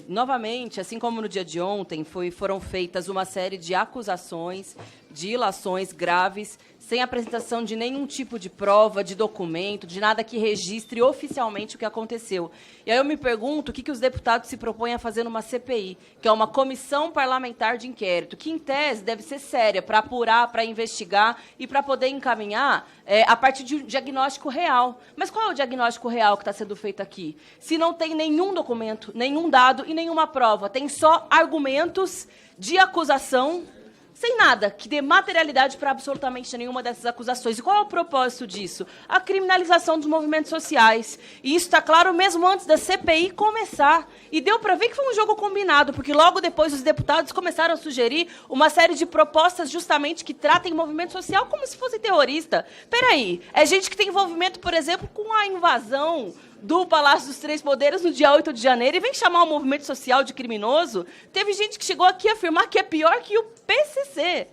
Novamente, assim como no dia de ontem, foram feitas uma série de acusações, de ilações graves, sem apresentação de nenhum tipo de prova, de documento, de nada que registre oficialmente o que aconteceu. E aí eu me pergunto o que os deputados se propõem a fazer numa CPI, que é uma comissão parlamentar de inquérito, que, em tese, deve ser séria para apurar, para investigar e para poder encaminhar a partir de um diagnóstico real. Mas qual é o diagnóstico real que está sendo feito aqui? Se não tem nenhum documento, nenhum dado e nenhuma prova, tem só argumentos de acusação, sem nada que dê materialidade para absolutamente nenhuma dessas acusações. E qual é o propósito disso? A criminalização dos movimentos sociais. E isso está claro mesmo antes da CPI começar. E deu para ver que foi um jogo combinado, porque logo depois os deputados começaram a sugerir uma série de propostas justamente que tratem o movimento social como se fosse terrorista. Peraí, é gente que tem envolvimento, por exemplo, com a invasão do Palácio dos Três Poderes no dia 8 de janeiro e vem chamar o movimento social de criminoso? Teve gente que chegou aqui a afirmar que é pior que o PCC.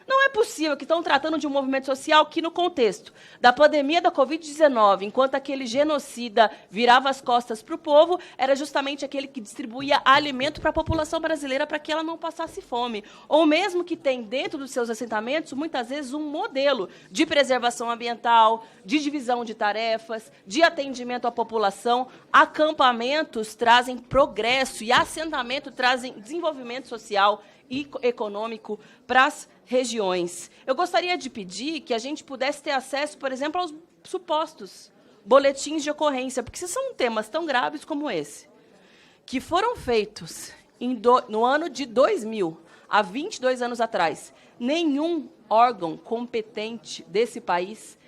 Não é possível que estão tratando de um movimento social que, no contexto da pandemia da Covid-19, enquanto aquele genocida virava as costas para o povo, era justamente aquele que distribuía alimento para a população brasileira para que ela não passasse fome. Ou mesmo que tem dentro dos seus assentamentos, muitas vezes, um modelo de preservação ambiental, de divisão de tarefas, de atendimento à população. Acampamentos trazem progresso e assentamento trazem desenvolvimento social e econômico para as regiões. Eu gostaria de pedir que a gente pudesse ter acesso, por exemplo, aos supostos boletins de ocorrência, porque se são temas tão graves como esse, que foram feitos no ano de 2000, há 22 anos atrás, nenhum órgão competente desse país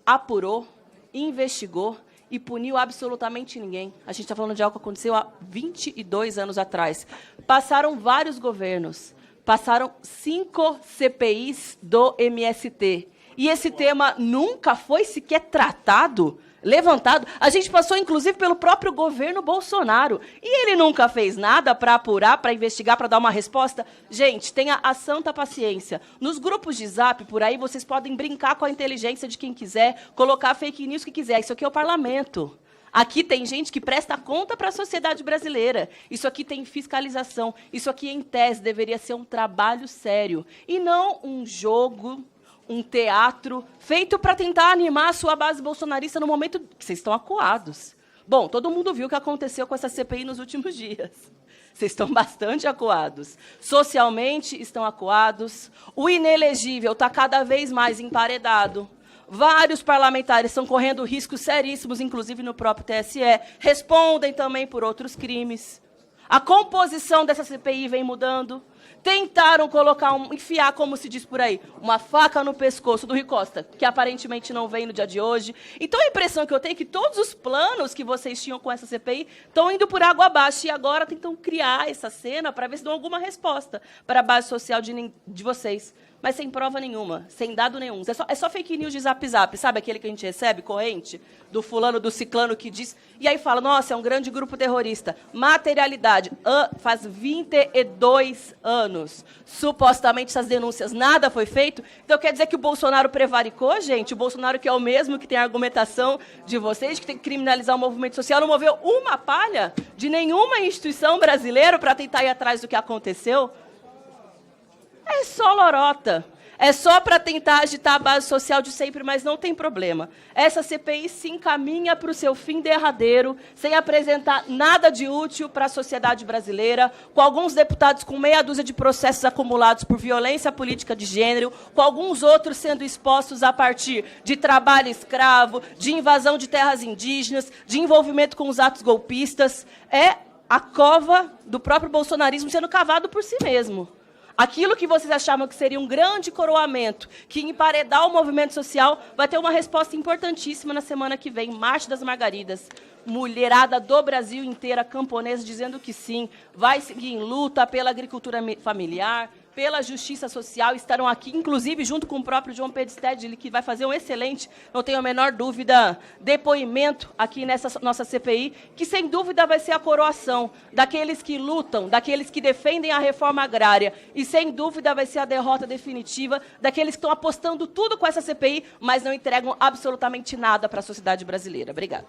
apurou, investigou e puniu absolutamente ninguém. A gente está falando de algo que aconteceu há 22 anos atrás. Passaram vários governos, passaram 5 CPIs do MST. E esse tema nunca foi sequer tratado, levantado. A gente passou, inclusive, pelo próprio governo Bolsonaro. E ele nunca fez nada para apurar, para investigar, para dar uma resposta. Gente, tenha a santa paciência. Nos grupos de zap, por aí, vocês podem brincar com a inteligência de quem quiser, colocar fake news que quiser. Isso aqui é o parlamento. Aqui tem gente que presta conta para a sociedade brasileira. Isso aqui tem fiscalização. Isso aqui, em tese, deveria ser um trabalho sério. E não um jogo, um teatro, feito para tentar animar a sua base bolsonarista no momento que vocês estão acuados. Bom, todo mundo viu o que aconteceu com essa CPI nos últimos dias. Vocês estão bastante acuados. Socialmente estão acuados. O inelegível está cada vez mais emparedado. Vários parlamentares estão correndo riscos seríssimos, inclusive no próprio TSE. Respondem também por outros crimes. A composição dessa CPI vem mudando. Tentaram enfiar, como se diz por aí, uma faca no pescoço do Rui Costa, que aparentemente não vem no dia de hoje. Então a impressão que eu tenho é que todos os planos que vocês tinham com essa CPI estão indo por água abaixo e agora tentam criar essa cena para ver se dão alguma resposta para a base social de vocês. Mas sem prova nenhuma, sem dado nenhum. É só fake news de zap zap, sabe aquele que a gente recebe, corrente, do fulano, do ciclano que diz, e aí fala, nossa, é um grande grupo terrorista. Materialidade, faz 22 anos, supostamente essas denúncias, nada foi feito. Então quer dizer que o Bolsonaro prevaricou, gente? O Bolsonaro, que é o mesmo que tem a argumentação de vocês, que tem que criminalizar o movimento social, não moveu uma palha de nenhuma instituição brasileira para tentar ir atrás do que aconteceu? É só lorota. É só para tentar agitar a base social de sempre, mas não tem problema. Essa CPI se encaminha para o seu fim derradeiro, sem apresentar nada de útil para a sociedade brasileira, com alguns deputados com meia dúzia de processos acumulados por violência política de gênero, com alguns outros sendo expostos a partir de trabalho escravo, de invasão de terras indígenas, de envolvimento com os atos golpistas. É a cova do próprio bolsonarismo sendo cavado por si mesmo. Aquilo que vocês achavam que seria um grande coroamento, que emparedar o movimento social, vai ter uma resposta importantíssima na semana que vem, Marcha das Margaridas. Mulherada do Brasil inteira, camponesa, dizendo que sim, vai seguir em luta pela agricultura familiar, pela justiça social, estarão aqui, inclusive, junto com o próprio João Pedro Stedley, que vai fazer um excelente, não tenho a menor dúvida, depoimento aqui nessa nossa CPI, que, sem dúvida, vai ser a coroação daqueles que lutam, daqueles que defendem a reforma agrária, e, sem dúvida, vai ser a derrota definitiva daqueles que estão apostando tudo com essa CPI, mas não entregam absolutamente nada para a sociedade brasileira. Obrigada.